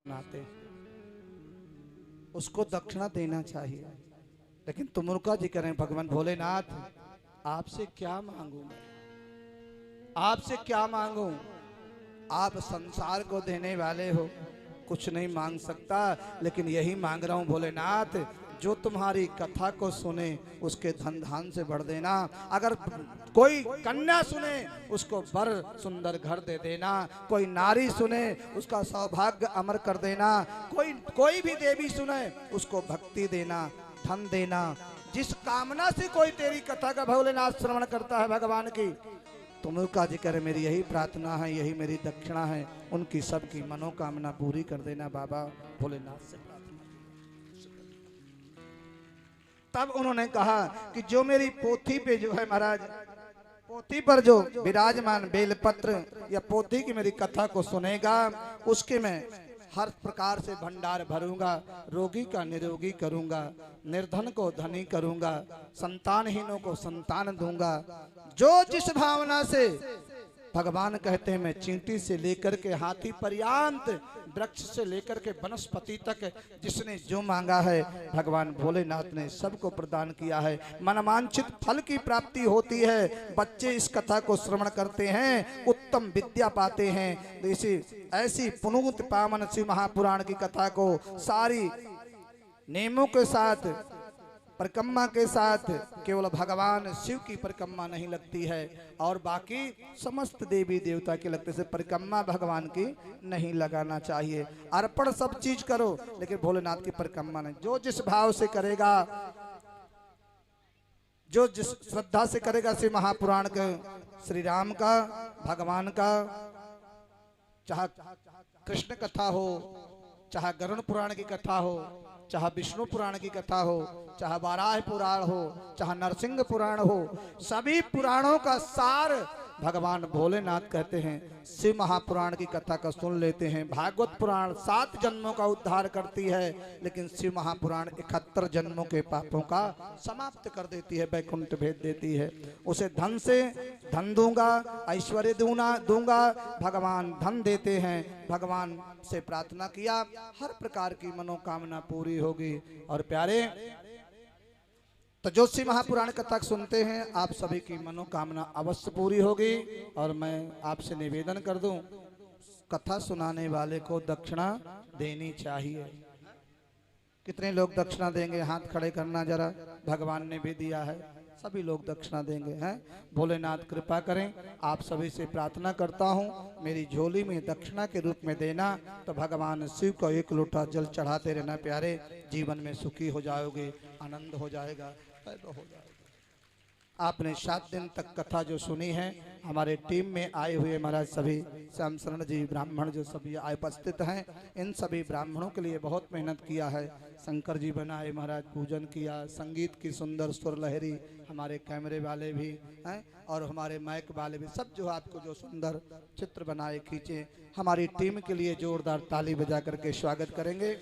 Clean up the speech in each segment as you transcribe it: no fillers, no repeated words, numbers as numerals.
नाते उसको दक्षिणा देना चाहिए। लेकिन तुमुर्का जी करें, भगवान भोलेनाथ आपसे क्या मांगू मैं, आपसे क्या मांगू? आप संसार को देने वाले हो, कुछ नहीं मांग सकता, लेकिन यही मांग रहा हूं भोलेनाथ, जो तुम्हारी कथा को सुने उसके धन धान से भर देना। अगर कोई कन्या सुने उसको बर सुंदर घर दे देना, कोई नारी सुने उसका सौभाग्य अमर कर देना, कोई भी देवी सुने उसको भक्ति देना, धन देना। जिस कामना से कोई तेरी कथा का भोलेनाथ श्रवण करता है भगवान की, तुमुर्का जी करे मेरी यही प्रार्थना है, यही मेरी दक्षिणा है, उनकी सबकी मनोकामना पूरी कर देना बाबा भोलेनाथ से प्रार्थना। तब उन्होंने कहा कि जो मेरी पोथी पे जो है महाराज, पोथी पर जो विराजमान बेलपत्र या पोथी की मेरी कथा को सुनेगा, उसके मैं हर प्रकार से भंडार भरूंगा, रोगी का निरोगी करूंगा, निर्धन को धनी करूंगा, संतानहीनों को संतान दूंगा। जो जिस भावना से, भगवान कहते हैं मैं चींटी से लेकर के हाथी पर्यंत, वृक्ष से लेकर के वनस्पति तक, जिसने जो मांगा है भगवान भोलेनाथ ने सबको प्रदान किया है। मनमांछित फल की प्राप्ति होती है। बच्चे इस कथा को श्रवण करते हैं, उत्तम विद्या पाते हैं। इसी ऐसी पुनूत पावन शिव महापुराण की कथा को सारी नियमों के साथ, परिक्रमा के साथ, केवल भगवान शिव की परिक्रमा नहीं लगती है और बाकी समस्त देवी देवता के लगते से परिक्रमा भगवान की नहीं लगाना चाहिए। अर्पण सब चीज करो, लेकिन भोलेनाथ की परिक्रमा नहीं। जो जिस भाव से करेगा, जो जिस श्रद्धा से करेगा, शिव महापुराण के श्री राम का, भगवान का, चाहे कृष्ण कथा हो, चाहे गरुड़ पुराण की कथा हो, चाहे विष्णु पुराण की कथा हो, चाहे वाराह पुराण हो, चाहे नरसिंह पुराण हो, सभी पुराणों का सार भगवान भोलेनाथ कहते हैं। शिव महापुराण की कथा का सुन लेते हैं। भागवत पुराण 7 जन्मों का उद्धार करती है, लेकिन शिव महापुराण 71 जन्मों के पापों का समाप्त कर देती है, वैकुंठ भेज देती है। उसे धन से धन दूंगा, ऐश्वर्य दूंगा, भगवान धन देते हैं। भगवान से प्रार्थना किया, हर प्रकार की मनोकामना पूरी होगी। और प्यारे, तो जो शिव महापुराण कथा सुनते हैं, आप सभी की मनोकामना अवश्य पूरी होगी। और मैं आपसे निवेदन कर दूं, कथा सुनाने वाले को दक्षिणा देनी चाहिए। कितने लोग दक्षिणा देंगे? हाथ खड़े करना जरा। भगवान ने भी दिया है, सभी लोग दक्षिणा देंगे हैं। भोलेनाथ कृपा करें। आप सभी से प्रार्थना करता हूं, मेरी झोली में दक्षिणा के रूप में देना, तो भगवान शिव को 1 लोटा जल चढ़ाते रहना। प्यारे, जीवन में सुखी हो जाओगे, आनंद हो जाएगा, पैदा हो जाएगा। आपने 7 दिन तक कथा जो सुनी है, हमारे टीम में आए हुए महाराज सभी श्याम शरण जी ब्राह्मण जो सभी आए उपस्थित हैं, इन सभी ब्राह्मणों के लिए बहुत मेहनत किया है। शंकर जी बनाए महाराज, पूजन किया, संगीत की सुंदर सुर लहरी, हमारे कैमरे वाले भी हैं और हमारे माइक वाले भी, सब जो आपको जो सुंदर चित्र बनाए खींचे, हमारी टीम के लिए जोरदार ताली बजा करके स्वागत करेंगे।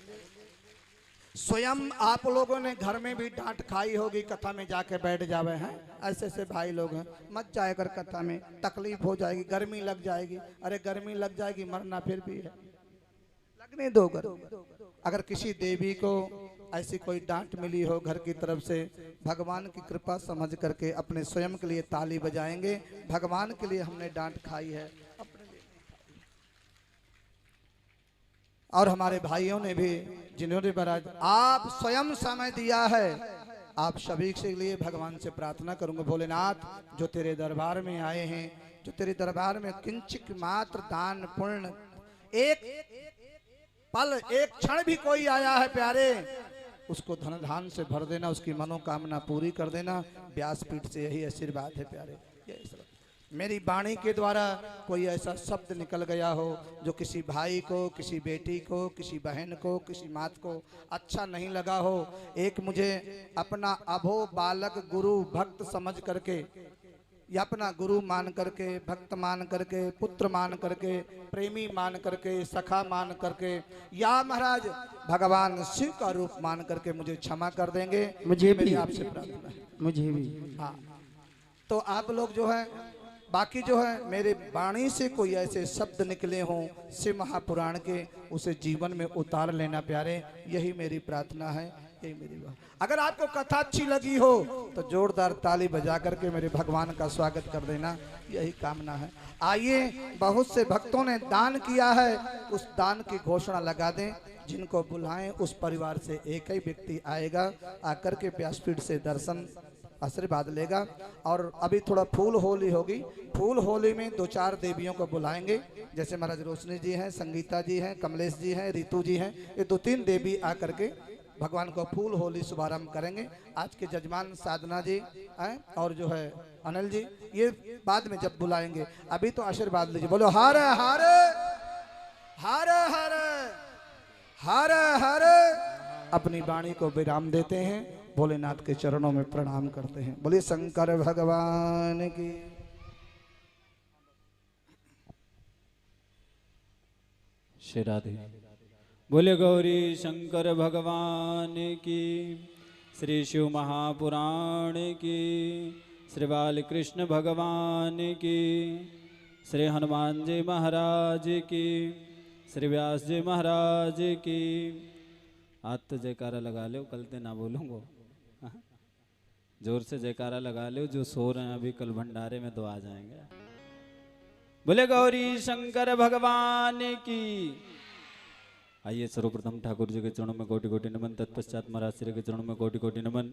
स्वयं आप लोगों ने घर में भी डांट खाई होगी, कथा में जाके बैठ जावे हैं। ऐसे ऐसे भाई लोग हैं, मत जाए कर कथा में, तकलीफ हो जाएगी, गर्मी लग जाएगी। अरे गर्मी लग जाएगी, मरना फिर भी है, लगने दो गर्मी। अगर किसी देवी को ऐसी कोई डांट मिली हो घर की तरफ से, भगवान की कृपा समझ करके अपने स्वयं के लिए ताली बजाएंगे। भगवान के लिए हमने डांट खाई है, अपने लिए। और हमारे भाइयों ने भी, जिन्होंने महाराज आप स्वयं समय दिया है, आप सभी के लिए भगवान से प्रार्थना करूंगा। भोलेनाथ, जो तेरे दरबार में आए हैं, जो तेरे दरबार में किंचित मात्र दान पुण्य, एक पल, एक क्षण भी कोई आया है प्यारे, उसको धन धान से भर देना, उसकी मनोकामना पूरी कर देना। व्यासपीठ से यही आशीर्वाद है प्यारे। मेरी वाणी के द्वारा कोई ऐसा शब्द निकल गया हो जो किसी भाई को, किसी बेटी को, किसी बहन को, किसी मात को अच्छा नहीं लगा हो, एक मुझे अपना अभो बालक गुरु भक्त समझ करके, या अपना गुरु मान करके, भक्त मान करके, पुत्र मान करके, प्रेमी मान करके, सखा मान करके, या महाराज भगवान शिव का रूप मान करके मुझे क्षमा कर देंगे। मुझे भी आपसे प्रार्थना है, मुझे भी। हाँ, तो आप लोग जो है बाकी जो है मेरे वाणी से कोई ऐसे शब्द निकले हों शिव महापुराण के, उसे जीवन में उतार लेना प्यारे, यही मेरी प्रार्थना है, यही मेरी बात। अगर आपको कथा अच्छी लगी हो तो जोरदार ताली बजा करके मेरे भगवान का स्वागत कर देना, यही कामना है। आइए, बहुत से भक्तों ने दान किया है, उस दान की घोषणा लगा दें। जिनको बुलाएं उस परिवार से एक ही व्यक्ति आएगा, आकर के व्यासपीठ से दर्शन आशीर्वाद लेगा। और अभी थोड़ा फूल होली होगी, फूल होली में 2-4 देवियों को बुलाएंगे, जैसे महाराज रोशनी जी हैं, संगीता जी हैं, कमलेश जी हैं, रितु जी हैं, ये 2-3 देवी आकर के भगवान को फूल होली शुभारंभ करेंगे। आज के जजमान साधना जी हैं और जो है अनिल जी, ये बाद में जब बुलाएंगे, अभी तो आशीर्वाद लीजिए। बोलो हर हर हर हर हर हर। अपनी वाणी को विराम देते हैं, भोलेनाथ के चरणों में प्रणाम करते हैं। बोलिए शंकर भगवान की। श्री राधे। बोले गौरी शंकर भगवान की। श्री शिव महापुराण की। श्री बाल कृष्ण भगवान की। श्री हनुमान जी महाराज की। श्री व्यास जी महाराज की। आज तो जयकारा लगा लो, कल ते ना बोलूँगा। जोर से जयकारा लगा लो, जो सो रहे हैं अभी कल भंडारे में तो आ जाएंगे। बोले गौरी शंकर भगवान की। आइए, सर्वप्रथम ठाकुर जी के चरणों में कोटि कोटि नमन, तत्पश्चात महाराज श्री के चरणों में कोटि कोटि नमन।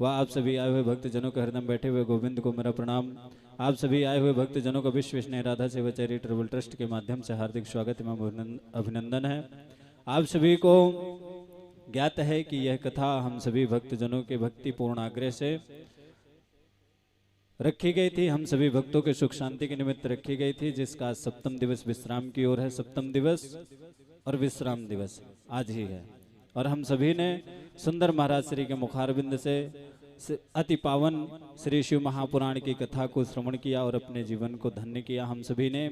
वह आप सभी आए हुए भक्तजनों के हृदय बैठे हुए गोविंद को मेरा प्रणाम। आप सभी आए हुए भक्तजनों का विश्व स्नेह राधा सेवा चैरिटेबल ट्रस्ट के माध्यम से हार्दिक स्वागत एवं अभिनंदन है। आप सभी को ज्ञात है कि यह कथा हम सभी भक्तजनों के भक्ति पूर्ण आग्रह से रखी गई थी, हम सभी भक्तों के सुख शांति के निमित्त रखी गई थी, जिसका 7वां दिवस विश्राम की ओर है। 7वां दिवस और विश्राम दिवस आज ही है, और हम सभी ने सुंदर महाराज श्री के मुखारबिंद से अति पावन श्री शिव महापुराण की कथा को श्रवण किया और अपने जीवन को धन्य किया हम सभी ने।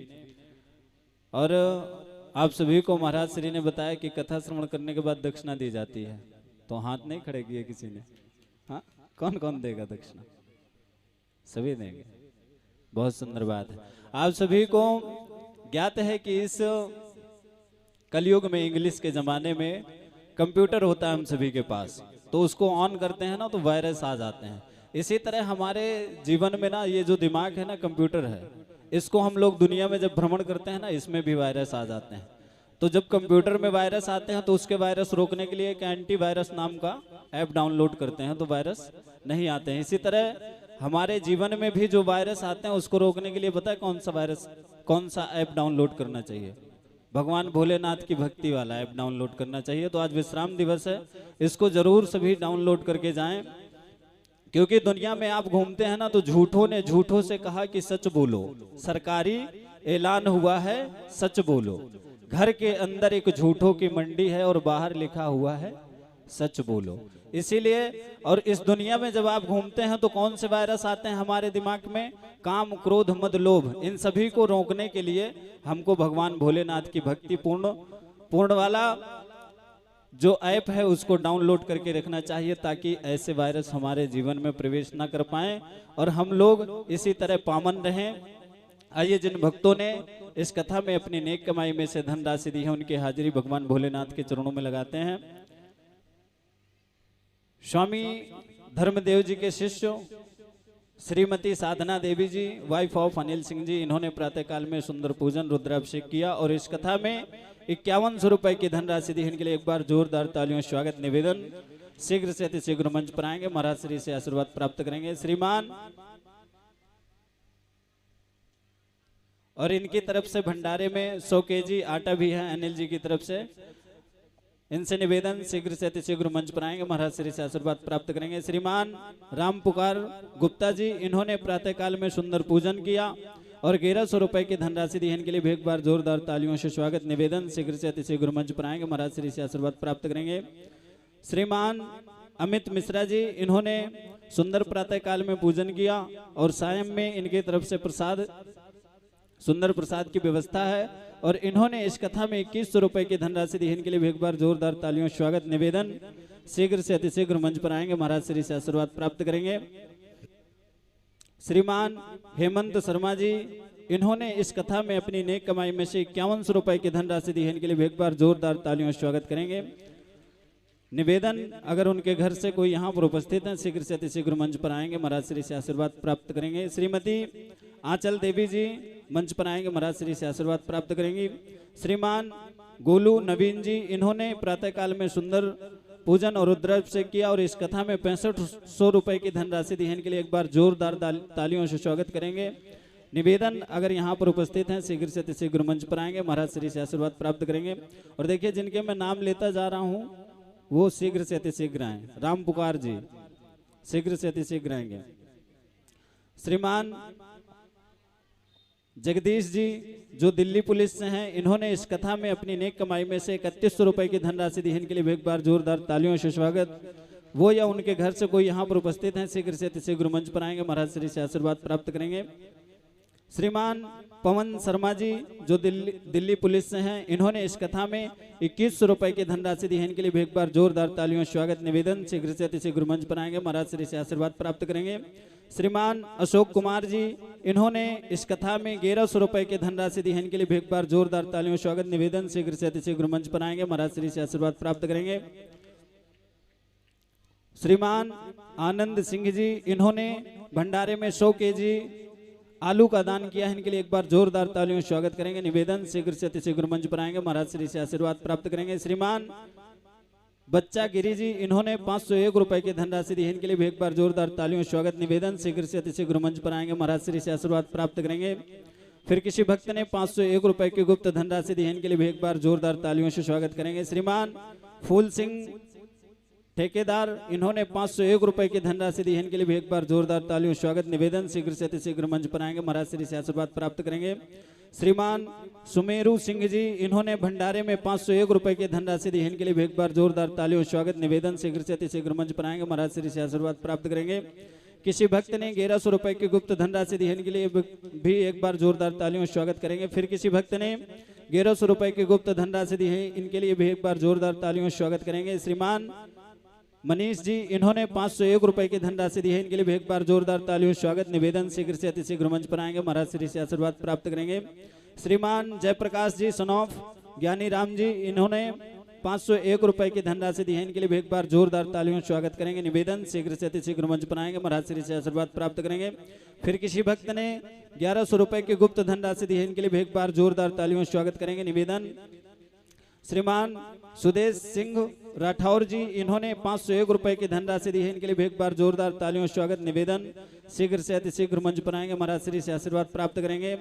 और आप सभी को महाराज श्री ने बताया कि कथा श्रवण करने के बाद दक्षिणा दी जाती है, तो हाथ नहीं खड़े किए किसी ने। हाँ, कौन कौन देगा दक्षिणा? सभी देंगे। बहुत सुंदर बात है। आप सभी को ज्ञात है कि इस कलयुग में, इंग्लिश के जमाने में कंप्यूटर होता है हम सभी के पास, तो उसको ऑन करते हैं ना तो वायरस आ जाते हैं। इसी तरह हमारे जीवन में ना ये जो दिमाग है ना, कंप्यूटर है, इसको हम लोग दुनिया में जब भ्रमण करते हैं ना, इसमें भी वायरस आ जाते हैं। तो जब कंप्यूटर में वायरस आते हैं तो उसके वायरस रोकने के लिए एक एंटी वायरस नाम का ऐप डाउनलोड करते हैं, तो वायरस नहीं आते हैं। इसी तरह हमारे जीवन में भी जो वायरस आते हैं उसको रोकने के लिए पता है कौन सा वायरस, कौन सा ऐप डाउनलोड करना चाहिए? भगवान भोलेनाथ की भक्ति वाला ऐप डाउनलोड करना चाहिए। तो आज विश्राम दिवस है, इसको जरूर सभी डाउनलोड करके जाएं, क्योंकि दुनिया में आप घूमते हैं ना तो झूठों ने झूठों से कहा कि सच बोलो, सरकारी ऐलान हुआ है सच बोलो। घर के अंदर एक झूठों की मंडी है और बाहर लिखा हुआ है सच बोलो। इसीलिए और इस दुनिया में जब आप घूमते हैं तो कौन से वायरस आते हैं हमारे दिमाग में? काम, क्रोध, मद, लोभ। इन सभी को रोकने के लिए हमको भगवान भोलेनाथ की भक्ति पूर्ण वाला जो ऐप है उसको डाउनलोड करके रखना चाहिए, ताकि ऐसे वायरस हमारे जीवन में प्रवेश ना कर पाए और हम लोग इसी तरह पावन रहें। आइए, जिन भक्तों ने इस कथा में अपनी नेक कमाई में से धन राशि दी है, उनकी हाजिरी भगवान भोलेनाथ के चरणों में लगाते हैं। स्वामी धर्मदेव जी के शिष्य श्रीमती साधना देवी जी, वाइफ ऑफ अनिल सिंह जी, इन्होंने प्रातः काल में सुंदर पूजन रुद्राभिषेक किया और इस कथा में 5100 रुपए की धनराशि दी। इनके लिए एक बार जोरदार तालियों स्वागत निवेदन। शीघ्र से अति शीघ्र मंच पर आएंगे, महाराज श्री से आशीर्वाद प्राप्त करेंगे श्रीमान। और इनकी तरफ से भंडारे में 100 केजी आटा भी है अनिल जी की तरफ से। इनसे निवेदन, शीघ्र से अति शीघ्र मंच पर आएंगे, महाराज श्री से आशीर्वाद प्राप्त करेंगे। श्रीमान राम पुकार गुप्ता जी, इन्होंने प्रातः काल में सुंदर पूजन किया और 1100 रुपए की धनराशि दी। इनके लिए भी एक बार जोरदार तालियों से स्वागत निवेदन। शीघ्र से अति शीघ्र मंच पर आएंगे, महाराज श्री से आशीर्वाद प्राप्त करेंगे। श्रीमान अमित मिश्रा जी, इन्होंने सुंदर प्रातः काल में पूजन किया और सायं में इनकी तरफ से प्रसाद, सुंदर प्रसाद की व्यवस्था है और इन्होंने इस कथा में 2100 रुपए की धनराशि दी। इनके लिए भी एक बार जोरदार तालियों स्वागत निवेदन। शीघ्र से अति शीघ्र मंच पर आएंगे, महाराज श्री से आशीर्वाद प्राप्त करेंगे। श्रीमान हेमंत शर्मा जी, इन्होंने इस कथा में अपनी नेक कमाई में से 5100 रुपए की धनराशि दी है। इनके लिए एक बार जोरदार तालियों से स्वागत करेंगे। निवेदन, अगर उनके घर से कोई यहाँ पर उपस्थित है, शीघ्र से अतिशीघ्र मंच पर आएंगे, महाराज श्री से आशीर्वाद प्राप्त करेंगे। श्रीमती आंचल देवी जी मंच पर आएंगे, महाराज श्री से आशीर्वाद प्राप्त करेंगी। श्रीमान गोलू नवीन जी, इन्होंने प्रातः काल में सुंदर पूजन और रुद्राभिषेक किया और इस कथा में 6500 रुपए की धनराशि दी है। इनके लिए एक बार जोरदार तालियों से स्वागत करेंगे। निवेदन, अगर यहाँ पर उपस्थित हैं, शीघ्र से अतिशीघ्र मंच पर आएंगे, महाराज श्री से आशीर्वाद प्राप्त करेंगे। और देखिए, जिनके मैं नाम लेता जा रहा हूँ वो शीघ्र से अतिशीघ्र आए। राम पुकार जी शीघ्र से अतिशीघ्र आएंगे। श्रीमान जगदीश जी, जो दिल्ली पुलिस से हैं, इन्होंने इस कथा में अपनी नेक कमाई में से 3100 रुपए की धनराशि दी है। इनके लिए एक बार जोरदार तालियों से स्वागत। वो या उनके घर से कोई यहाँ पर उपस्थित हैं, शीघ्र से अतिशीघ्र मंच पर आएंगे, महाराज श्री से आशीर्वाद प्राप्त करेंगे। श्रीमान पवन शर्मा जी, जो दिल्ली पुलिस से हैं, इन्होंने इस कथा में 2100 रुपए की धनराशि दी है। इनके लिए एक बार जोरदार तालियों से स्वागत। निवेदन, शीघ्र से अतिशीघ्र मंच पर आएंगे, महाराज श्री से आशीर्वाद प्राप्त करेंगे। श्रीमान अशोक कुमार जी, इन्होंने इस कथा में 1100 रुपए की धनराशि दी है। इनके लिए एक बार जोरदार तालियों से स्वागत। निवेदन, शीघ्र से अतिशीघ्र मंच पर आएंगे, महाराज श्री से आशीर्वाद प्राप्त करेंगे। श्रीमान आनंद सिंह जी, इन्होंने भंडारे में 100 केजी आलू का दान किया है। इनके लिए एक बार जोरदार तालियों से स्वागत करेंगे। निवेदन, शीघ्र से अतिशीघ्र मंच पर आएंगे, महाराज श्री से आशीर्वाद प्राप्त करेंगे। श्रीमान बच्चा गिरी जी, इन्होंने 501 रुपए की धनराशि दी है। इनके लिए एक बार जोरदार तालियों से स्वागत। निवेदन, शीघ्र से अतिशीघ्र मंच पर आएंगे, महाराज श्री से आशीर्वाद प्राप्त करेंगे। फिर किसी भक्त ने 501 रुपए की गुप्त धनराशि दी है। इनके लिए एक बार जोरदार तालियों से स्वागत करेंगे। श्रीमान फूल सिंह ठेकेदार, इन्होंने 501 रुपए की धनराशि दी है। इनके लिए एक बार जोरदार तालियों से स्वागत। निवेदन, शीघ्र से अतिशीघ्र मंच पर आएंगे, महाराज श्री से आशीर्वाद प्राप्त करेंगे। श्रीमान सुमेरु सिंह जी, इन्होंने भंडारे में 501 रुपए की धनराशि दी है। इनके लिए एक बार जोरदार तालियों से स्वागत। निवेदन, शीघ्र से अतिशीघ्र मंच पर आएंगे, महाराज श्री से आशीर्वाद प्राप्त करेंगे। किसी भक्त ने 1100 रुपए की गुप्त धनराशि दी है। इनके लिए भी एक बार जोरदार तालियों से स्वागत करेंगे। फिर किसी भक्त ने 1100 रुपए की गुप्त धनराशि दी है। इनके लिए भी एक बार जोरदार तालियों से स्वागत करेंगे। श्रीमान मनीष जी, इन्होंने 501 रुपए की धनराशि दी है। इनके लिए एक बार जोरदार तालियों से स्वागत। निवेदन, शीघ्र से अतिशीघ्र मंच पर आएंगे, महाराज श्री से आशीर्वाद प्राप्त करेंगे। श्रीमान जयप्रकाश जी सनौफ ज्ञानी राम जी, इन्होंने 501 रुपए की धनराशि दी है। इनके लिए एक बार जोरदार तालियों से स्वागत करेंगे। निवेदन, शीघ्र से अतिशीघ्र मंच पर आएंगे, महाराज श्री से आशीर्वाद प्राप्त करेंगे। फिर किसी भक्त ने 1100 रुपए की गुप्त धनराशि दी है। इनके लिए एक बार जोरदार तालियों से स्वागत करेंगे। निवेदन, श्रीमान सुदेश सिंह राठौर जी, इन्होंने 501 रुपए की धनराशि दी है। इनके लिए एक बार जोरदार तालियों से स्वागत। निवेदन, शीघ्र से अतिशीघ्र मंच पर आएंगे, महाराज श्री से आशीर्वाद प्राप्त करेंगे।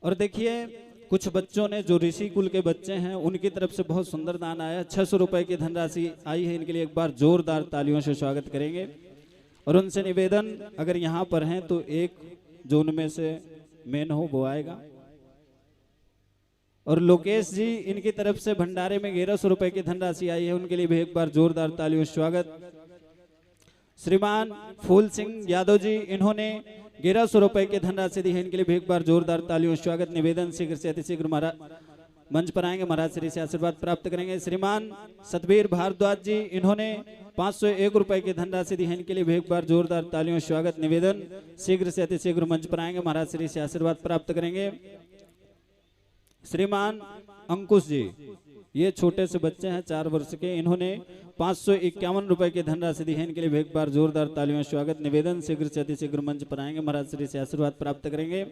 और देखिए, कुछ बच्चों ने, जो ऋषि कुल के बच्चे हैं, उनकी तरफ से बहुत सुंदर दान आया, 600 रुपए की धनराशि आई है। इनके लिए एक बार जोरदार तालियों से स्वागत करेंगे। और उनसे निवेदन, अगर यहाँ पर हैं तो एक जो उनमें से मेन हो वो आएगा। और लोकेश जी, इनकी तरफ से भंडारे में 1100 रुपए की धनराशि आई है। उनके लिए भी एक बार जोरदार तालियों से स्वागत। श्रीमान फूल सिंह यादव जी, इन्होंने 1100 रुपए की धनराशि दी है। इनके लिए भी एक बार जोरदार तालियों से स्वागत। निवेदन, शीघ्र से अतिशीघ्र मंच पर आएंगे, महाराज श्री से आशीर्वाद प्राप्त करेंगे। श्रीमान सतबीर भारद्वाज जी, इन्होंने 501 रुपए की धनराशि दी है। इनके लिए भी एक बार जोरदार तालियों से स्वागत। निवेदन, शीघ्र से अतिशीघ्र मंच पर आएंगे, महाराज श्री से आशीर्वाद प्राप्त करेंगे। श्रीमान अंकुश जी, ये छोटे से बच्चे हैं, 4 वर्ष के, इन्होंने 551 रुपए की धनराशि दी है। इनके लिए एक बार जोरदार तालियों से स्वागत। निवेदन, शीघ्र से अतिशीघ्र मंच पर आएंगे, महाराज श्री से आशीर्वाद प्राप्त करेंगे।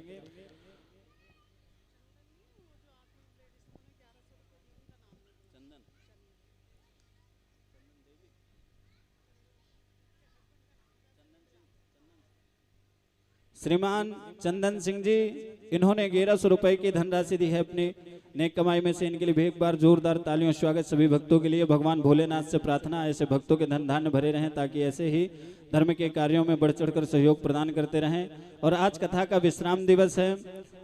श्रीमान चंदन सिंह जी, इन्होंने 1100 रुपए की धनराशि दी है अपनी नेक कमाई में से। इनके लिए भी एक बार जोरदार तालियों से स्वागत। सभी भक्तों के लिए भगवान भोलेनाथ से प्रार्थना, ऐसे भक्तों के धन धान्य भरे रहें, ताकि ऐसे ही धर्म के कार्यों में बढ़ चढ़कर सहयोग प्रदान करते रहें। और आज कथा का विश्राम दिवस है,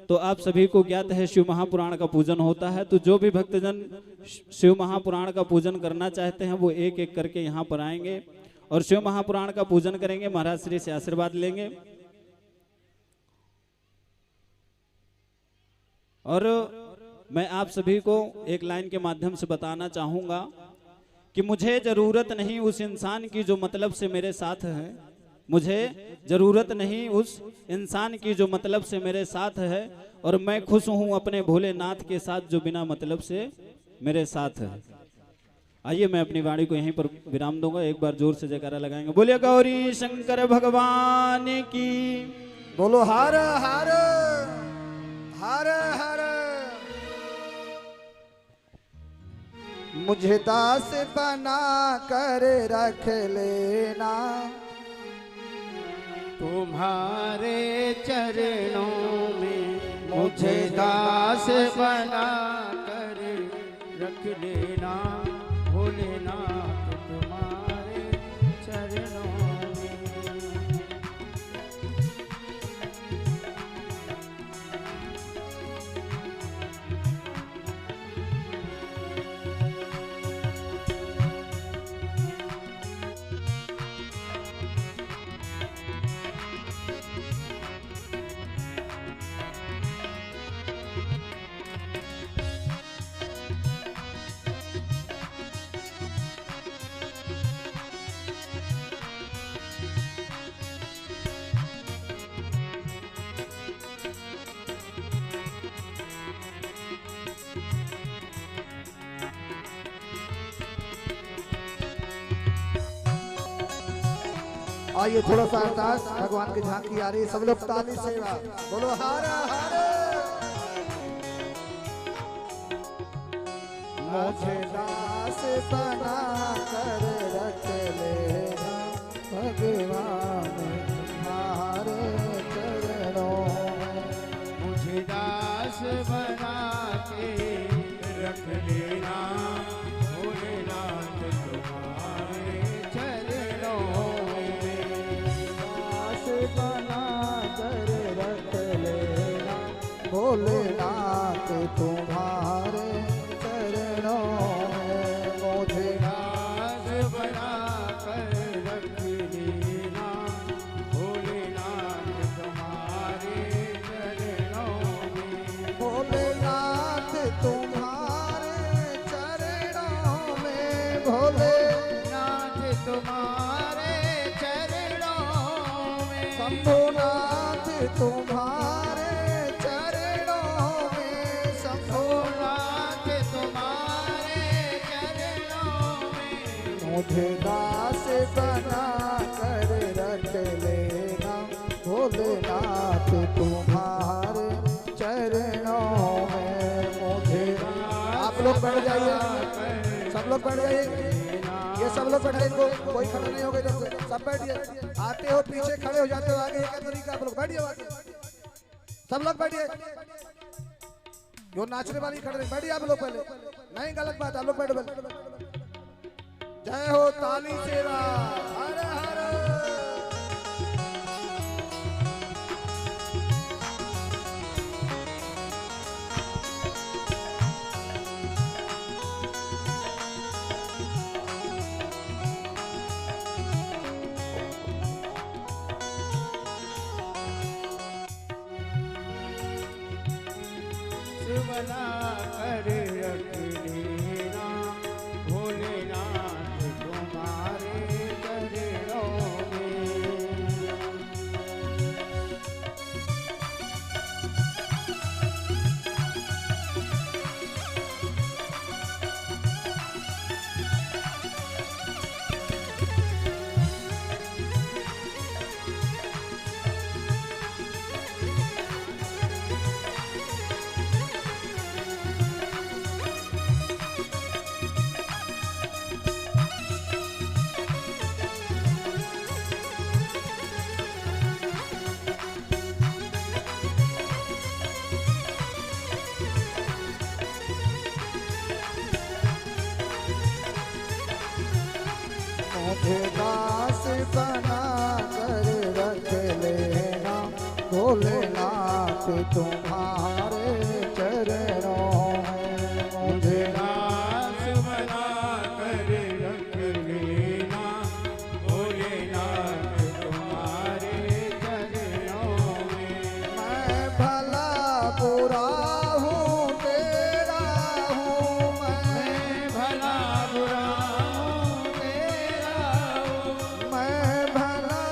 तो आप सभी को ज्ञात है शिव महापुराण का पूजन होता है। तो जो भी भक्तजन शिव महापुराण का पूजन करना चाहते हैं, वो एक एक करके यहाँ पर आएंगे और शिव महापुराण का पूजन करेंगे, महाराज श्री से आशीर्वाद लेंगे। और मैं आप सभी को एक लाइन के माध्यम से बताना चाहूंगा कि मुझे जरूरत नहीं उस इंसान की जो मतलब से मेरे साथ है, मुझे जरूरत नहीं उस इंसान की जो मतलब से मेरे साथ है, और मैं खुश हूँ अपने भोलेनाथ के साथ जो बिना मतलब से मेरे साथ है। आइए मैं अपनी वाणी को यहीं पर विराम दूंगा। एक बार जोर से जयकारा लगाएंगे। बोलिए गौरी शंकर भगवान की। बोलो हर हर हर हर। मुझे दास बना कर रख लेना, तुम्हारे चरणों में मुझे दास बना कर रख लेना, भोलेनाथ तुम्हारे चरणों में। आइए थोड़ा सा अरदास, भगवान की झांकी आ रही है, सब लोग ताली सेवा। बोलो हर हर। मुझे दास बना कर रख लेना, भगवान तुम्हारे चरणों में। मुझे दास बना के रख लेना, भोलेनाथ तुम्हारे चरणों में। दास बना कर रख लेना, भोलेनाथ तुम्हारे चरणों में। मुझे दास बना कर रख लेना, भोलेनाथ तुम्हारे चरणों में। भोलेनाथ तुम्हारे चरणों में। भोलेनाथ तुम्हारे चरणों में। शंभुनाथ तुम्हारे चरणों में। शंभुनाथ तुम्हारे चरणों में। मुझे दास बना कर रख लेना, भोलेनाथ तुम्हारे चरणों में। मुझे आप लोग बैठ जाइए, सब लोग बैठ जाइए। ये सब लोग बैठे, इनको कोई खड़ा नहीं होगा इधर से, सब बैठिए। आते हो पीछे, खड़े हो जाते हो आगे, एक तरीका। आप लोग बैठिए आगे, सब लोग बैठिए। जो नाचने वाली खड़े बैठिए आप लोग पहले, नहीं गलत बात, आप लोग बैठो पहले। जय हो ताली सेवा। हर हर। बना कर रख लेना, भोलेनाथ तुम्हारे चरणों में। मुझे दास बना कर रख लेना, भोलेनाथ तुम्हारे चरणों में। मुझे दास बना कर रख लेना, भोलेनाथ तुम्हारे चरणों में। मैं भला बुरा हूँ तेरा हूँ, मैं भला बुरा हूँ तेरा हूँ। मैं भला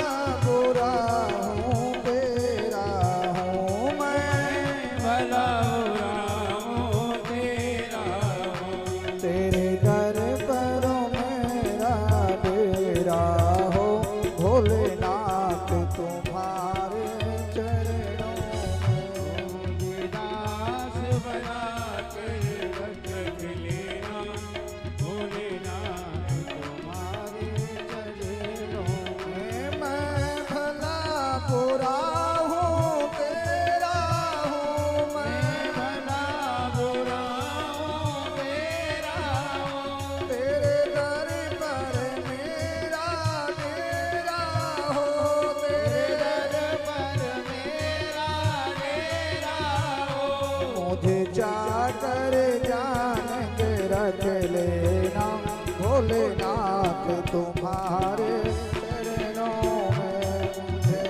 तुम्हारे चरणों में मुझे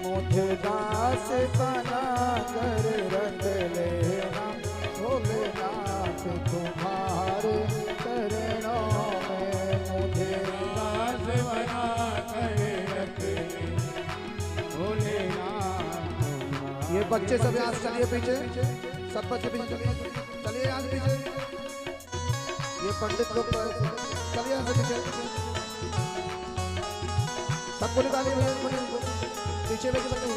मुझे दास बना कर रख लेना भोलेनाथ तुम्हारे चरणों में मुझे दास बना कर रख ले भोलेनाथ। ये बच्चे सब यहाँ से चलिए पीछे, सब बच्चे पीछे चलिए, चलिए यहाँ से पीछे। ये पंडित लोग चलिए यहाँ से पीछे, सबको निकालिए पीछे लेके बच्चे।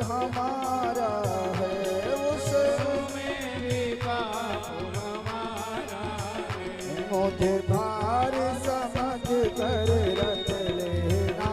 हमारा है उसमें भी पाप हमारा है। मुझे भार समझ कर रख लेना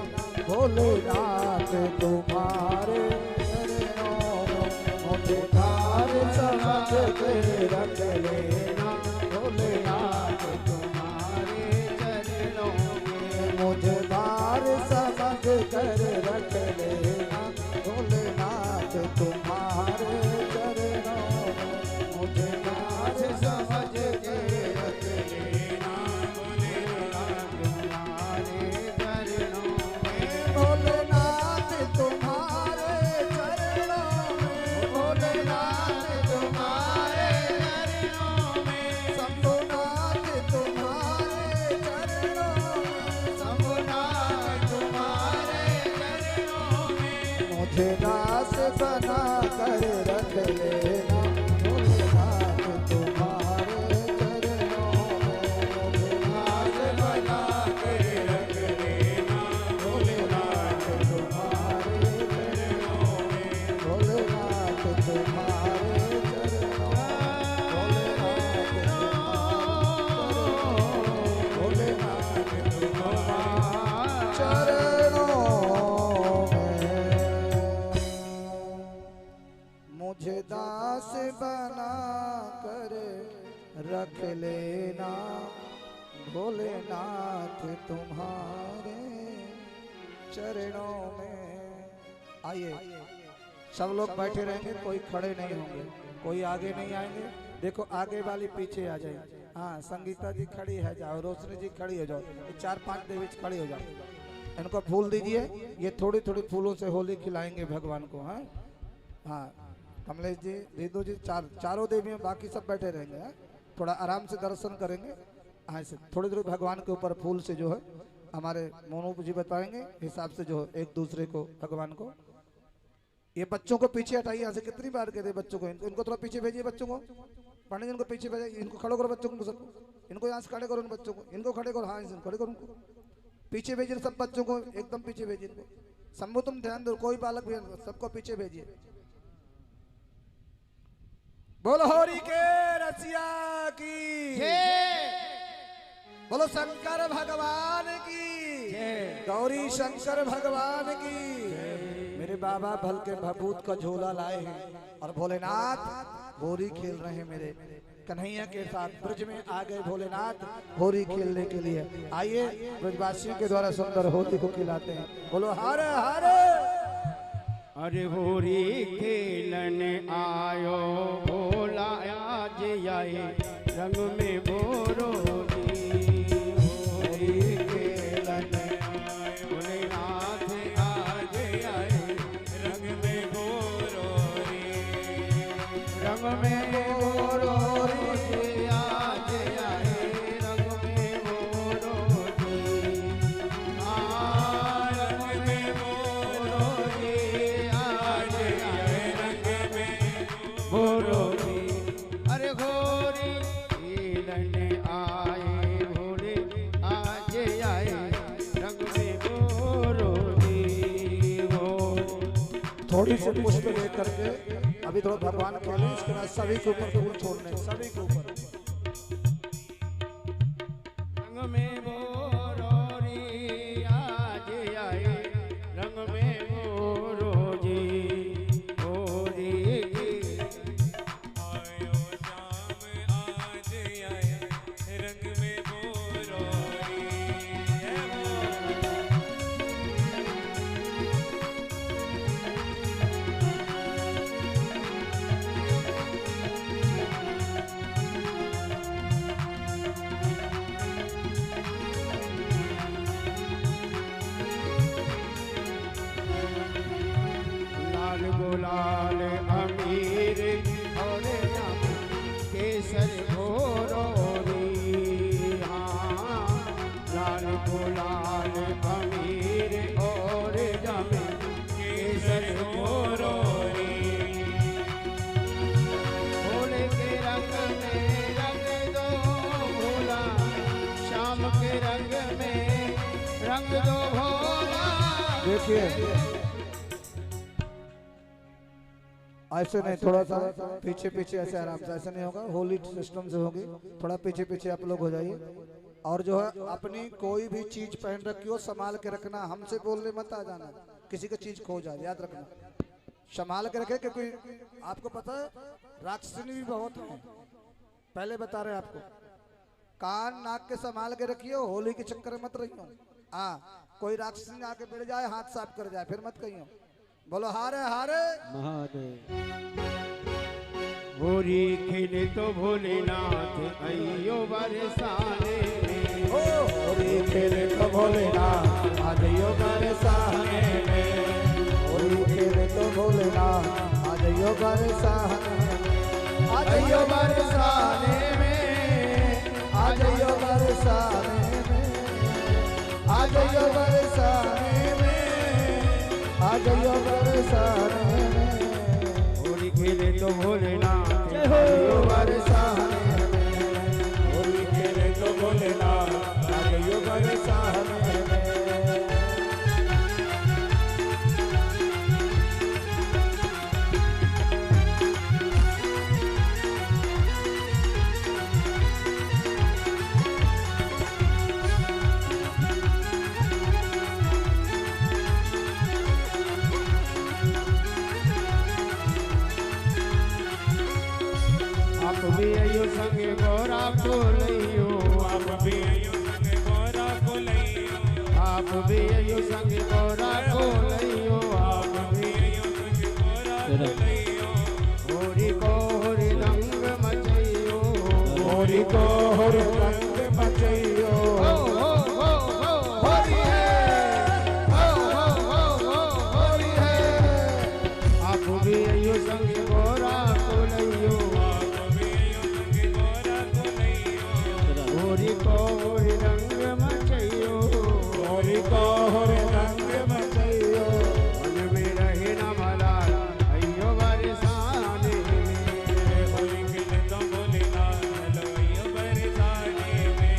भोलेनाथ तुम्हारे चरणों में मुझे भार समझ कर रख लेना भोलेनाथ तुम्हारे चरणों में मुझे भार समझ कर रख लेना भोलेनाथ तुम्हारे चरणों में मुझे भार समझ के रख लेना भोलेनाथ तुम्हारे चरणों में भोलेनाथ तुम्हारे चरणों में भोलेनाथ तुम्हारे चरणों में शंभुनाथ तुम्हारे चरणों में शंभुनाथ तुम्हारे चरणों में मुझे दास बना कर रख लेना भोलेनाथ तुम्हारे चरणों में मुझे दास बना कर रख लेना भोलेनाथ तुम्हारे चरणों में भोलेनाथ तुम्हारे चरणों भोलेनाथ तुम्हारे चरणों मुझे दास बना कर रख लेना भोलेनाथ तुम्हारे चरणों में। आइए सब लोग बैठे रहेंगे, कोई खड़े नहीं होंगे, कोई आगे नहीं आएंगे। देखो आगे वाली पीछे आ जाए। हाँ संगीता जी खड़ी है जाओ, रोशनी जी खड़ी हो जाओ, ये 4-5 देवी खड़ी हो जाओ। इनको फूल दीजिए, ये थोड़ी थोड़ी फूलों से होली खिलाएंगे भगवान को। हाँ हाँ कमलेश जी, रिदु जी, चारों देवियों, बाकी सब बैठे रहेंगे। हाँ? थोड़ा आराम से दर्शन करेंगे। हाँ से थोड़ी थोड़ी भगवान के ऊपर फूल से जो है हमारे मोनू जी बताएंगे हिसाब से जो है एक दूसरे को भगवान को। ये बच्चों को पीछे हटाइए यहाँ से, कितनी बार कहते बच्चों को, इनको थोड़ा पीछे भेजिए बच्चों को। पंडित जी इनको पीछे भेजिए, इनको खड़े करो बच्चों को, सबको इनको यहाँ से खड़े करो, इन बच्चों को इनको खड़े करो। हाँ इनको खड़े करो, उनको पीछे भेजिए, सब बच्चों को एकदम पीछे भेजिए इनको। शंभू तुम ध्यान दो, कोई बालक भी सबको पीछे भेजिए। बोलो होरी के रसिया की बोलो शंकर भगवान की, गौरी शंकर भगवान की। मेरे बाबा भल के भभूत का झोला लाए हैं और भोलेनाथ होरी खेल रहे हैं मेरे कन्हैया के साथ। ब्रज में आ गए भोलेनाथ होरी खेलने के लिए। आइए ब्रजवासियों के द्वारा सुंदर होली को खिलाते हैं। बोलो हर हर। अरे होरी खेलन आयो भोला आज आए रंग में भोरो होरी खेलन भोलेनाथ आज आए थोड़ी सी पुष्प लेकर के अभी थोड़ा भगवान खेले, इसके बाद सभी के ऊपर फूल छोड़ने, सभी के ऊपर। रंग में मोरोरी आज आए, रंग में मोरोजी मोरी आयो शाम आज आए, रंग में मोरोरी है लाल गुलाल अमीर और राम केसर घोरोरी। हाँ लाल गुलाल अमीर और राम केसर घोरोरी। भोले के रंग में रंग दो भोला, शाम के रंग में रंग दो भोला। देखिए ऐसे नहीं, थोड़ा सा पीछे पीछे ऐसे आराम से, ऐसे नहीं होगा, होली सिस्टम से होगी, थोड़ा पीछे पीछे आप लोग हो जाइए। और जो है अपनी कोई भी चीज पहन रखी हो संभाल के रखना, हमसे बोलने मत आ जाना, किसी की चीज खो जाए, याद रखना, संभाल के रखे। क्योंकि आपको पता है राक्षसी भी बहुत है, पहले बता रहे हैं आपको, कान नाक के संभाल के रखियो, होली के चक्कर में मत रहियो। हाँ कोई राक्षसी आके बैठ जाए, हाथ साफ कर जाए, फिर मत कहियो। बोलो हारे हारे होरी खेले तो भोलेनाथ अयो बरसाने। होली खेले तो भोलेनाथ आजयो बरसाने में, होली खेले तो भोलेनाथ आजयो बरसाने, आजयो बरसाने में, आजयो बरसाने में, आजयो बरसाने में, आजयो बरसाने में। होली खेले तो भोलेनाथ अयो बरसाने में, होली खेले तो भोलेनाथ आजयो बरसाने में। आप भी अयो संगे गोरा को लइयो, आप भी आयो संग गोरा को लइयो, आप भी अयो संगे गोरा को लइयो, आप भी आयो संग गोरा को लइयो। होरी को होरी रंग मचइयो, होली को होर रंग मचइयो, होरी है, होरी है। आप भी अयो संगे गोरा को लइयो, आप भी आयो संग गोरा को लइयो, होरी को होरी रंग मचइयो, होली को होर रंग मचइयो। मन में रहे न मलाल अयो बरसाने में। होली खेले तो भोलेनाथ अयो बरसाने में।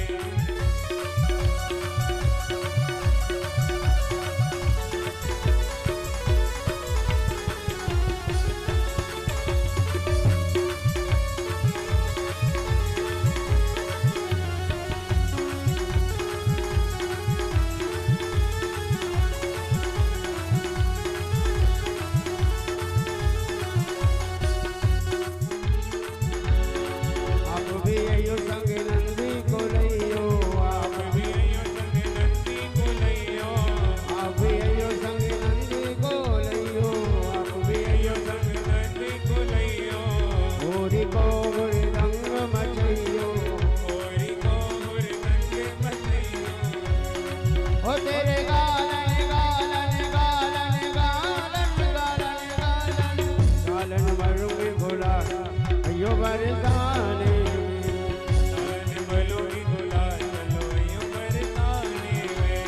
आप भी अयो संगे नंदी को लइयो, आप भी आयो संग नंदी को लइयो, आप भी अयो संगे नंदी को लइयो, आप भी आयो संग नंदी को लइयो। होरी को होरी रंग मचइयो। होरी को होर रंग मचइयो। हो तेरे गालन गालन गालन गालन गालन गालन गालन मरूंगी भोला अयो बरसाने में। गालन मलोगी भोला चलो अयो बरसाने में।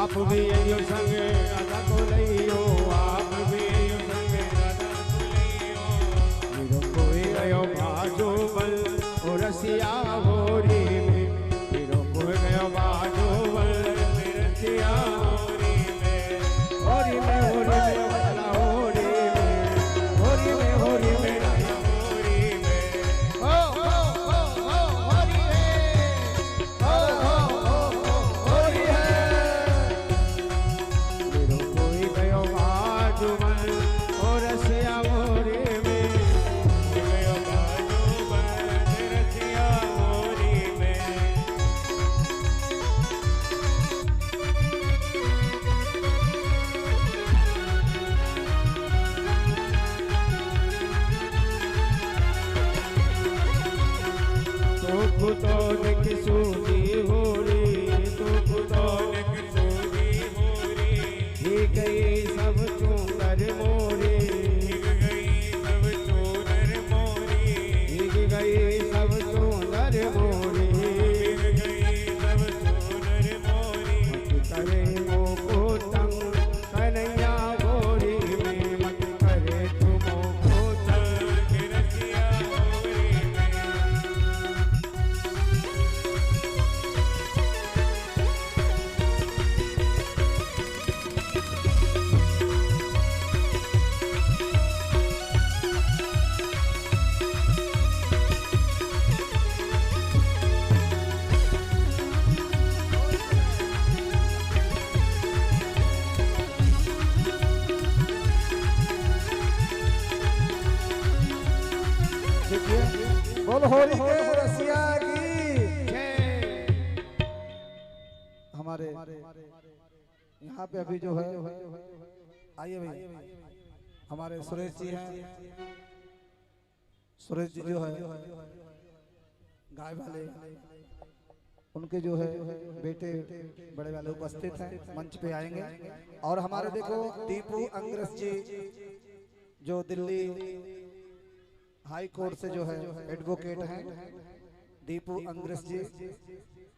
आप भी यो संग राधा को लइयो आप भी यो संग राधा को लइयो हीरो कोई गयो बाजो बल ओ रसिया होरी में हीरो कोई गयो बाजो बल रसिया होरी में होरी में बदला होरी में होरी में होरी में होरी हीरो कोई गयो बाजो बल ओ रसिया होरी में गयो बाजू बंद रसिया होरी में तो खुदो देख सूजी होरी तो खुदो तोनक सूरी होरी ही गई सब चूंदर मोरी भीग गई सब चूनर मोरी भीग गई सब चूंदर मोरी भीग गई सब चूनर मोरी मत करे मोको तंग कन्हैया गोरी में मत करे तुमो को तंग संग रसिया होरी में देखिए बोल होली के रसिया की हमारे यहाँ पे अभी जो है आइए भाई हमारे सुरेश जी हैं सुरेश जी जो है गाय वाले उनके जो है बेटे बड़े वाले उपस्थित हैं मंच पे आएंगे और हमारे देखो दीपू अंग्रेस जी जो दिल्ली हाई कोर्ट से जो है एडवोकेट हैं दीपू अंग्रेस जी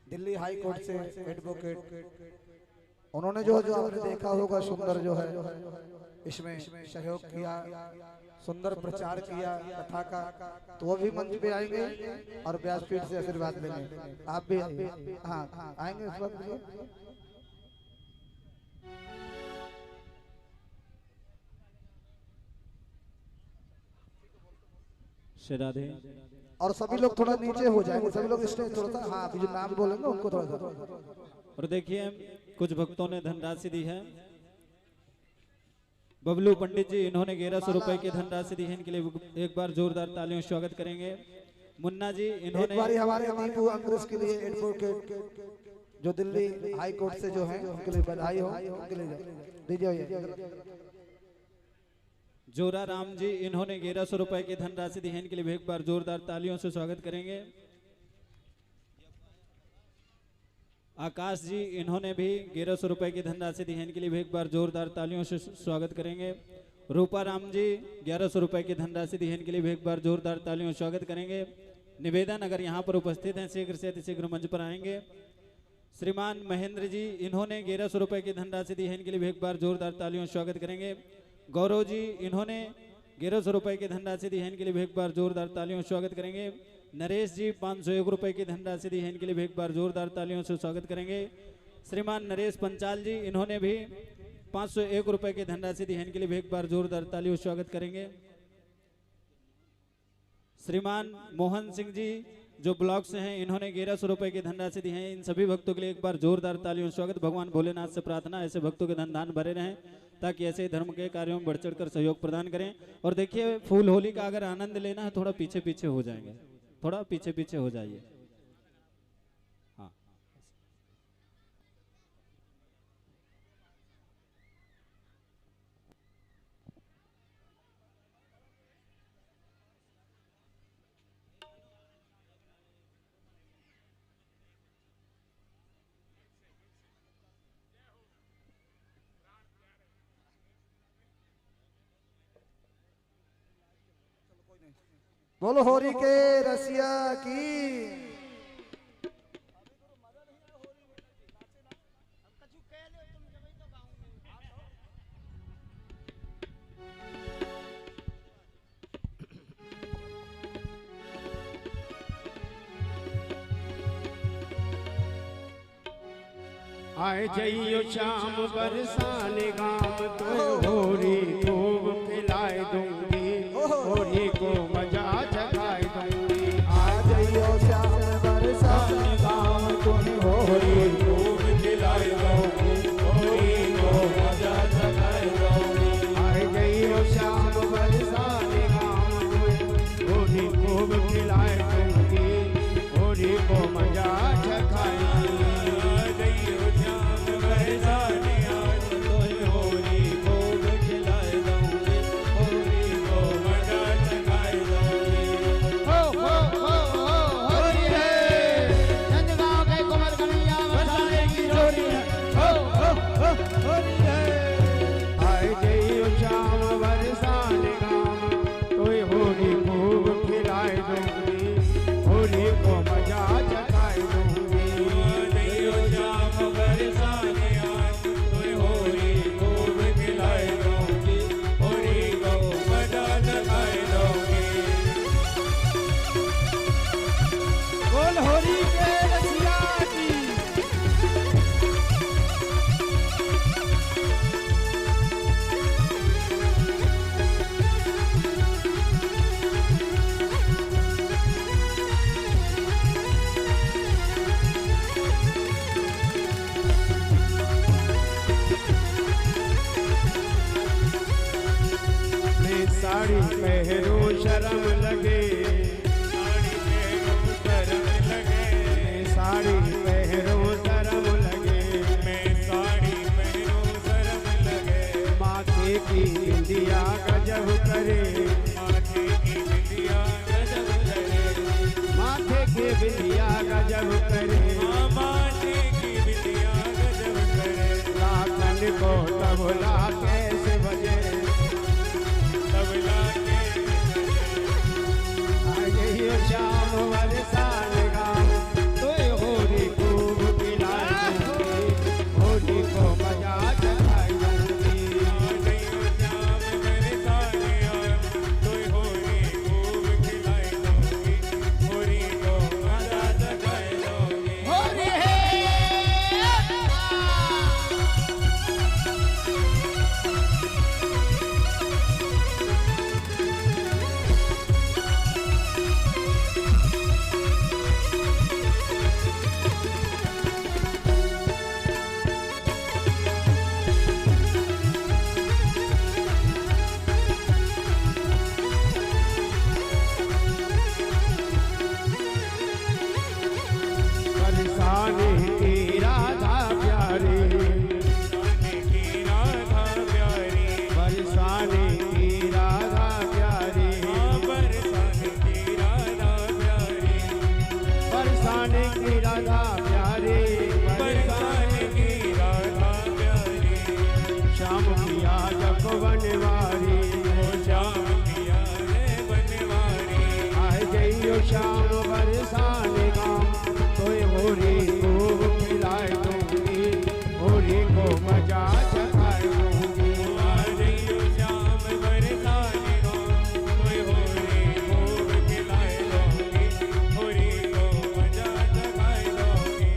दिल्ली हाई कोर्ट से एडवोकेट उन्होंने जो जो आपने देखा होगा सुंदर जो है इसमें सहयोग किया सुंदर प्रचार किया कथा का तो वो भी मंच पे आएंगे और व्यासपीठ से आशीर्वाद लेंगे आप भी हाँ आएंगे इस वक्त भी। श्री राधे। और सभी लोग थोड़ा नीचे हो जाएंगे सभी लोग स्टेज थोड़ा सा हाँ अभी जो नाम बोलेंगे उनको थोड़ा सा और देखिए कुछ भक्तों ने धनराशि दी है। बबलू पंडित जी इन्होंने 1100 रुपए की धनराशि दी है, इनके लिए एक बार जोरदार तालियों से स्वागत करेंगे। मुन्ना जी एक इन्होंने बारी हमारे दीपू अंग्रेस के लिए एडवोकेट जो दिल्ली हाई कोर्ट से जो है उनके लिए बधाई हो उनके लिए दीजिए जोरा राम जी इन्होंने 1100 रुपए की धनराशि दी है, इनके लिए भी एक बार जोरदार तालियों से स्वागत करेंगे। आकाश जी इन्होंने भी 1100 रुपए की धनराशि दी है, इनके लिए भी एक बार जोरदार तालियों से स्वागत करेंगे। रूपा राम जी 1100 रुपए की धनराशि दी है, इनके लिए भी एक बार जोरदार तालियों से स्वागत करेंगे। निवेदन अगर यहाँ पर उपस्थित हैं शीघ्र से अतिशीघ्र मंच पर आएंगे। श्रीमान महेंद्र जी इन्होंने 1100 रुपए की धनराशि दी है, इनके लिए भी एक बार जोरदार तालियों से स्वागत करेंगे। गौरव जी इन्होंने 1100 रुपए की धनराशि दी है, इनके लिए भी एक बार जोरदार तालियों से स्वागत करेंगे। नरेश जी 501 रुपए की धनराशि दी है, इनके लिए भी एक बार जोरदार तालियों से स्वागत करेंगे। श्रीमान नरेश पंचाल जी इन्होंने भी 501 रुपए की धनराशि दी है, इनके लिए भी एक बार जोरदार तालियों से स्वागत करेंगे। श्रीमान मोहन सिंह जी जो ब्लॉक से हैं इन्होंने 1100 रुपए की धनराशि दी है, इन सभी भक्तों के लिए एक बार जोरदार तालियों से स्वागत। भगवान भोलेनाथ से प्रार्थना ऐसे भक्तों के धन दान भरे रहें ताकि ऐसे ही धर्म के कार्यों में बढ़ चढ़कर सहयोग प्रदान करें। और देखिए फूल होली का अगर आनंद लेना है थोड़ा पीछे पीछे हो जाएंगे, थोड़ा पीछे पीछे हो जाइए। हाँ बोलो होरी के रसिया की। आए जइयो शाम बरसाने गाम तो होरी खूब खिलाए दूंगी होरी को मजा जगाए दूंगी आ जाइयो श्याम बरसाने गाम तुम्हें होरी खूब खिलाए दूंगी होरी को मजा जगाए दूंगी आए जइयो शाम बरसाने गाम तो होरी खूब खिलाए दूंगी होरी को मजा जगाए जइयो श्याम बरसाने आज तोय होरी खूब खिलाए दूंगी होरी को मजा जगाए दूंगी हो होरी है नंदगांव के कुंवर कन्हैया बरसाने की जोड़ी है होरी है आए जइयो शाम बरसाने गाम तोय होरी खूब खिलाए दूंगी होरी को मजा जगाए दूंगी जइयो श्याम बरसाने आज तोय होरी खूब खिलाए दूंगी होरी को मजा जगाए दूंगी बोल होरी के रसिया की मैं साड़ी पहनूं शर्म लगे साड़ी पहनूं शर्म लगे मैं साड़ी पहनूं शर्म लगे मैं साड़ी पहनूं शर्म लगे माथे की बिंदिया गजब करे माथे की बिंदिया गजब करे माथे की बिंदिया गजब करे माथे की बिंदिया गजब करे लाखन को तबला कैसे बजे तबला के आज ये शाम बरसात गाम तोय होरी खूब खिलाए दूंगी होरी को मजा जगाए दूंगी जइयो श्याम बरसाने आज तोय होरी खूब खिलाए दूंगी होरी को मजा जगाए दूंगी होरी है बरसाने की राधा प्यारी बरसाने की राधा प्यारी बरसाने की राधा प्यारी बरसाने की राधा प्यारी बरसाने की राधा प्यारी बरसाने की राधा प्यारी श्याम पिया जब बनवारी ओ श्याम पिया रे बनवारी आए जइयो शाम बरसाने गाम तोय होरी खूब खिलाए दूंगी होरी को मजा जगाए दूंगी जइयो श्याम बरसाने गाम तोय होरी खूब खिलाए दूंगी होरी को मजा जगाए दूंगी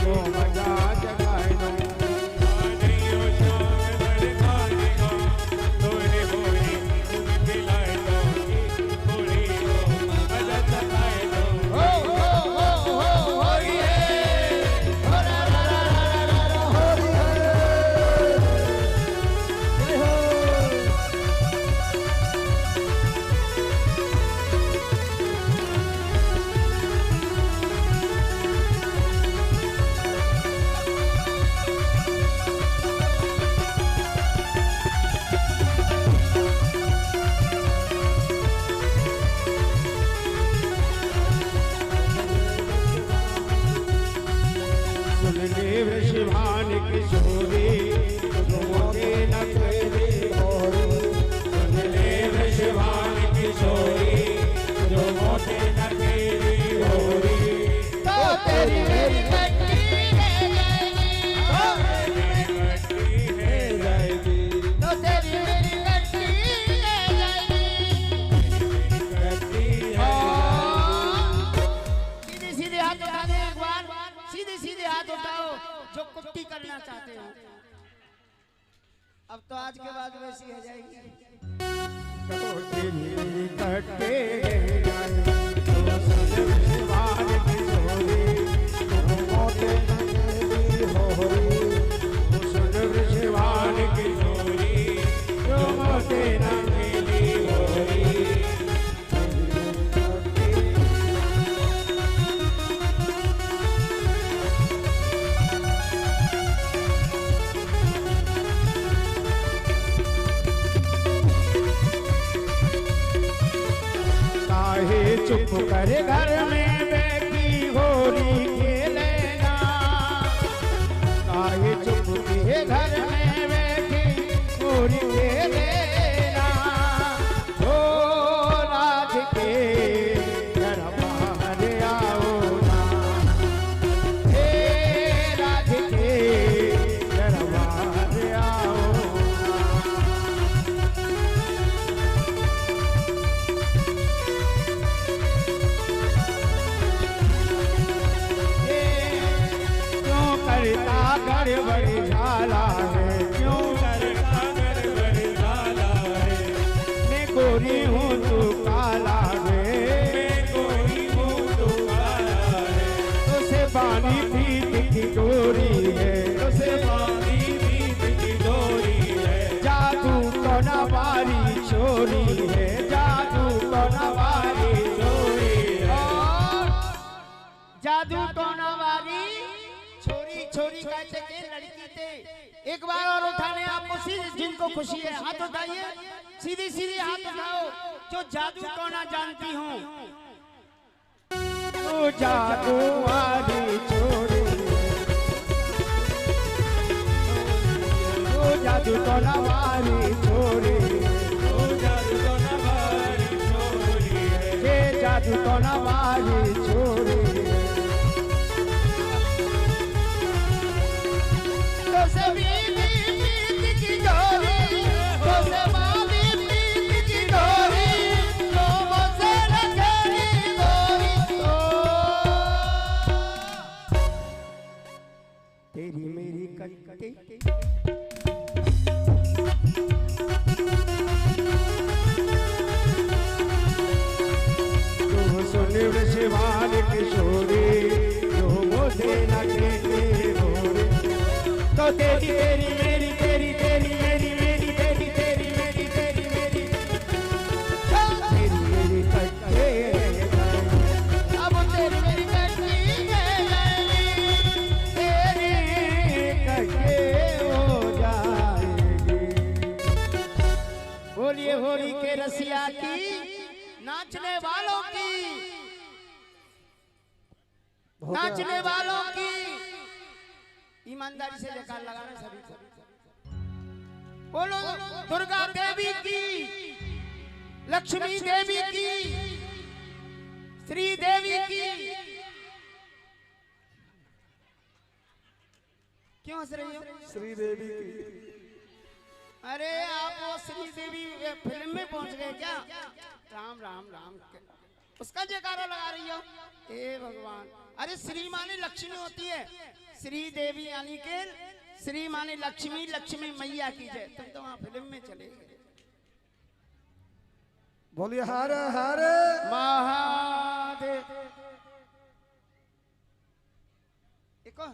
को मजा जगाए दो। आजइयो शाम लड़काएगा तोरे होरी तुम दिलाए दोगी होरी को मजा जगाए दो। होरी है हो रा रा रा रा रा रा होरी सुन ले वृषभान किशोरी मोटे न तेरे होरी। सुन ले वृषभान किशोरी जो मोटे न तेरी होरी। तो तेरी मेरी कट्टी है जाएगी तो तेरी मेरी कट्टी सीधे सीधे हाथ उठा दे एक बार, सीधे सीधे हाथ उठाओ जो कुट्टी करना चाहते हो। अब तो आज के बाद वैसी हो जाएगी। तो तेरी कट्टे तो सुन शिवान किशोरी तो मोटे नगरी होरी। सुन वृषभान किशोरी जो मोटे न तेरी होरी। काहे चुप कर घर में बैठी होली खेलेना। काहे चुप के घर में बैठी होली खेलेना। ओ राज के घर बाहर आओ ना। हे राज के घर बाहर आओ ना। क्यों करता गड़बड़ झाला है, क्यों करता गड़बड़ झाला है। मैं गोरी हूँ तू काला है। मैं कोई हूँ तो काला है। तुझसे पानी पीत की डोरी है। तुझसे पानी बीत की डोरी है। जादू को नवारी छोरी है। जादू को नवारी चोरी है। जादू को नवारी छोरी छोरी कहते के लड़की थे। एक बार और उठाने आपको सीधे जिनको खुशी है हाथ उठाइए, सीधे सीधे हाथ उठाओ जो जादू को ना जानती हूँ। तो जादू वाली छोरी तो जादू को नवारी छोरी। तो जादू तो नवारी चोरी है। ये जादू को नवारी छोरी। तो सभी प्रीत की डोरी, तो सभी प्रीत की डोरी, तो मुझसे न तेरी डोरी। तेरी मेरी कट्टी तो सुन वृषभान किशोरी जो मोटे न तेरे होरी। तो तेरी तेरी मेरी तेरी तेरी मेरी मेरी तेरी तेरी मेरी तेरी मेरी तेरी मेरी कट्टे अब तेरी मेरी कट्टी तेरी कट्टे हो जाएगी। बोलिए होली के रसिया की, नाचने वालों की, नाचने वालों की। ईमानदारी से लेकर लगाना सभी को। बोलो दुर्गा देवी की, लक्ष्मी देवी की, श्री देवी की। क्यों हंस रही हो? श्री देवी की। अरे आप वो श्री देवी फिल्म में पहुंच गए क्या? राम राम राम उसका जयकारा लगा रही हो? ए भगवान, अरे श्री माने लक्ष्मी होती है, श्री देवी यानी के श्री माने लक्ष्मी, लक्ष्मी मैया की जय। तुम तो वहां फिल्म में चले गए। बोलिए हर हर महादेव। एक और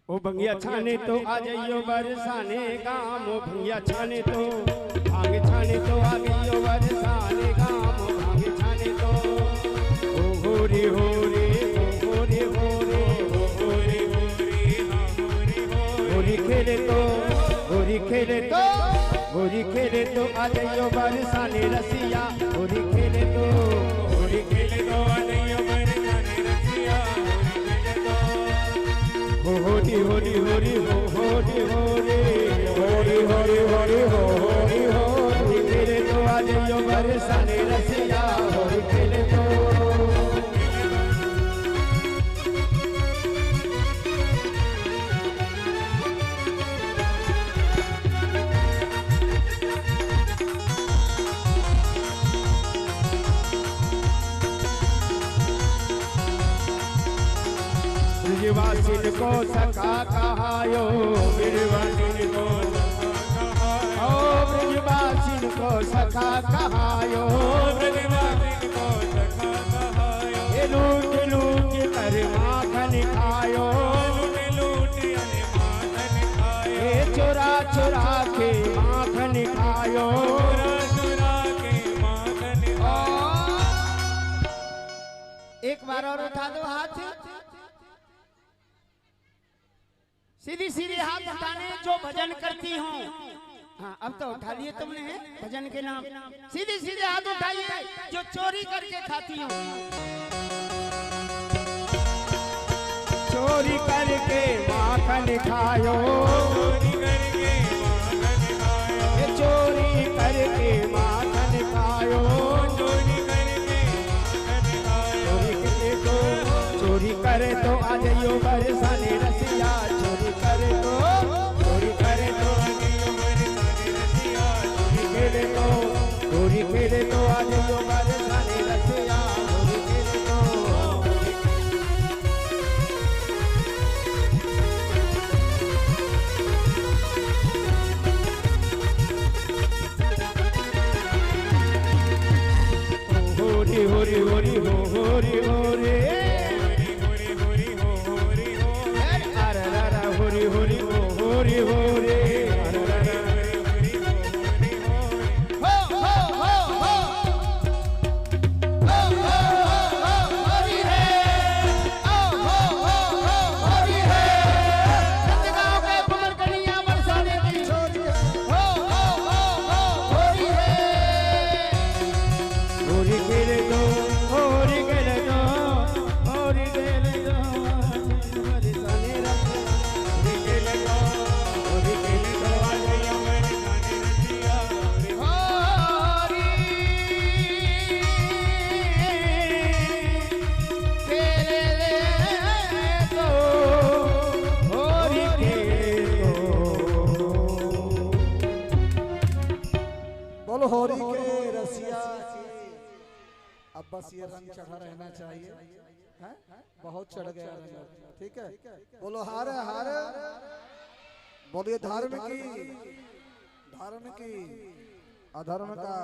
ओ भंगिया छाने तो आ जाइयो बरसाने गाम, ओ भंगिया छाने तो भांग छाने तो आ गइयो बरसाने गाम, ओ भांग छाने तो ओ होरी होरी ओ होरी होरी ओ होरी होरी होरी खेले तो होरी खेले तो होरी खेले तो आ जाइयो बरसाने रसिया, होरी खेले तो होरी खेले तो आ जाइयो बरसाने रसिया, होरी होरी होरी हो होरी होरी होरी होरी होरी हो होरी होरी तेरे तो आज यो बरसाने रसिया, होरी तेरे तो ब्रजवासिन को सखा कहायो, ब्रजवासिन को ओ ब्रजवासिन को सखा कहायो, ब्रजवासिन को सखा कहायो, ये लूट लूट कर माखन खायो, लूट लूट अने माखन खायो, ये चुरा चुरा के माखन खायो, चुरा चुरा के माखन खायो। एक बार और उठा दो हाथ। सीधी सीधी हाथ उठाने जो भजन करती हूँ। हाँ अब तो उठा लिए तुमने भजन के नाम। सीधी सीधे हाथ उठाइए जो चोरी करके खाती हूँ। चोरी करके माखन खायो, चोरी करके माखन खायो, ये चोरी करके माखन खायो, चोरी करके माखन खायो, चोरी करे तो आ जाइयो बरसाने रसिया, चोरी करे तो आ जाइयो बरसाने रसिया, चोरी खेले तो आ जाइयो बरसाने रसिया, चोरी खेले तो होरी होरी होरी हो होरी होरी होरी होरी हो होरी हो अरे रा होरी होरी हो होरी होरी अरे रा होरी होरी हो हो होरी है हो होरी है गांव के कुमर कन्या बरसाने की हो होरी है होरी खेले तो होरी खेले तो होरी खेले तो बरसाने रसिया, होरी खेले तो आ जाइयो बरसाने रसिया, होरी खेले तो होरी खेले तो बोलो होरी के रसिया। अब बस ये रंग चढ़ा रहना चाहिए, हैं? बहुत चढ़ गया रंग, ठीक है। बोलो हार हार, बोलिए धर्म की, धर्म की अधर्म का